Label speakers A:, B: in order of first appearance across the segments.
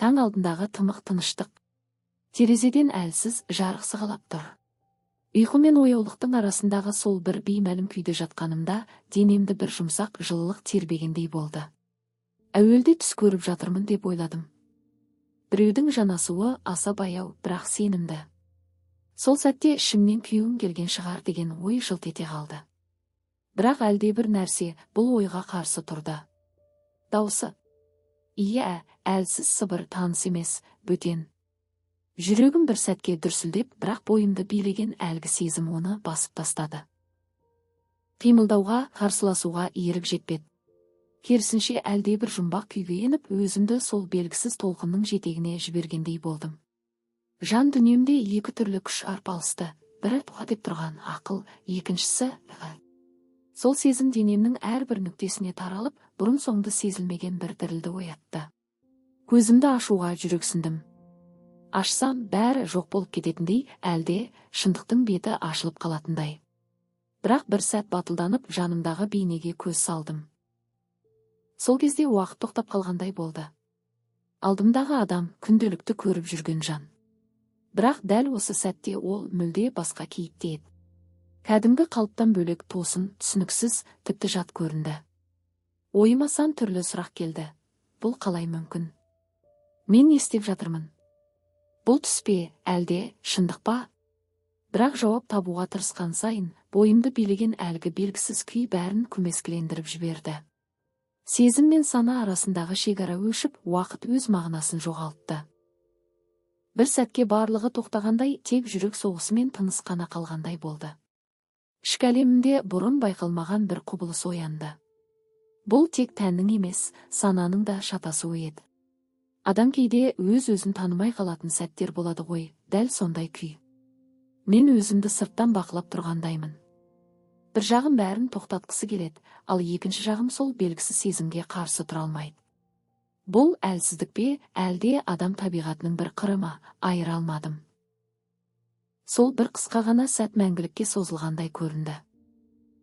A: Таң алдындағы тымық тыныштық. Терезеден әлсіз жарық сығалап тұр. Ұйқы мен ояулықтың арасындағы сол бір беймәлім күйде жатқанымда, денемді бір жұмсақ жылылық тербегендей болды. Әуелде түс көріп жатырмын деп ойладым. Біреудің жанасуы аса баяу, бірақ сенімді. Сол сәтте ішімнен күйеуім келген шығар деген ой жылт ете қалды. Бірақ әлде бір нәрсе бұл ойға қарсы тұрды. Даусы. Иә, әлсіз сыбыр, таныс емес, бөтен. Жүрегім бір сәтке дүрсілдеп, бірақ бойымды билеген әлгі сезім оны басып тастады. Қимылдауға, қарсыласуға ерік жетпеді. Керісінше әлде бір жұмбақ күйге еніп, өзімді сол белгісіз толқынның жетегіне жібергендей болдым. Жан дүниемде екі түрлі күш арпалысты. Бірі туа деп тұрған ақыл, екіншісі сол сезім денемнің әрбір нүктесіне таралып, бұрын соңды сезілмеген бір дірілді оятты. Көзімді ашуға жүрексіндім. Ашсам, бәрі жоқ болып кететіндей, әлде шындықтың беті ашылып қалатындай. Бірақ бір сәт батылданып, жанымдағы бейнеге көз салдым. Сол кезде уақыт тоқтап қалғандай болды. Алдымдағы адам күнделікті көріп жүрген жан. Бірақ дәл осы сәтте ол мүлде басқа кейіпте еді. Кәдімгі қалыптан бөлек тосын, түсініксіз, тіпті жат көрінді. Ойыма сан түрлі сұрақ келді. Бұл қалай мүмкін? Мен не істеп жатырмын? Бұл түс пе, әлде шындық па? Бірақ жауап табуға тырысқан сайын, бойымды билеген әлгі белгісіз күй бәрін көмескілендіріп жіберді. Сезім мен сана арасындағы шекара өшіп, уақыт өз мағынасын жоғалтты. Бір сәтке барлығы тоқтағандай, тек жүрек соғысы мен тыныс қана қалғандай болды. Ішкі әлемімде бұрын байқалмаған бір құбылыс оянды. Бұл тек тәннің емес, сананың да шатасуы еді. Адам кейде өз-өзін танымай қалатын сәттер болады ғой, дәл сондай күй. Мен өзімді сырттан бақылап тұрғандаймын. Бір жағым бәрін тоқтатқысы келеді, ал екінші жағым сол белгісіз сезімге қарсы тұра алмайды. Бұл әлсіздік пе, әлде адам табиғатының бір қыры ма, айыра алмадым. Сол бір қысқа ғана сәт мәңгілікке созылғандай көрінді.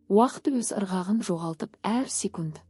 A: Уақыт өз ырғағын жоғалтып, әр секунд